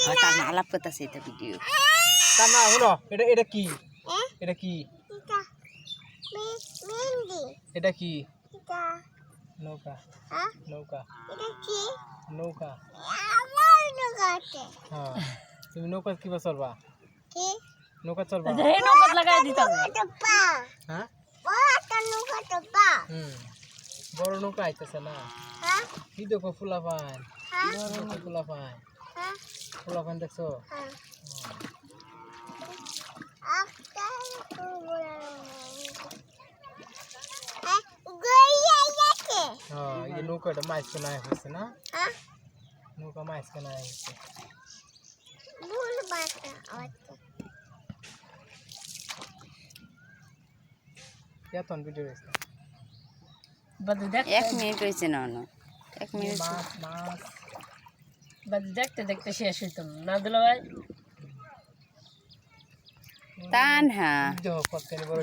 হয়তো আমি আলাপ করতেছি এটা ভিডিও কান্না হলো এটা কি এটা কি এটা কি নৌকা নৌকা নৌকা হ্যাঁ তুমি নৌকা কিবা চলবা নৌকা চলবা নৌকা লাগাই দিতে হ্যাঁ বড় নৌকা আইতেছে না কি দেখো ফুলাপান ফুলাপান দেখছো হ্যাঁ এই নৌকাটা মাছ কেনা হয়েছে না নৌকা মাছ কেনা হয়েছে কেতন ভিডিও হয়েছে 1 মিনিট হয়েছে না 1 মিনিট মাছ মাছ দেখতে দেখতে শেষ হইতো না দিল ভাই তানহা দেখো কত বড়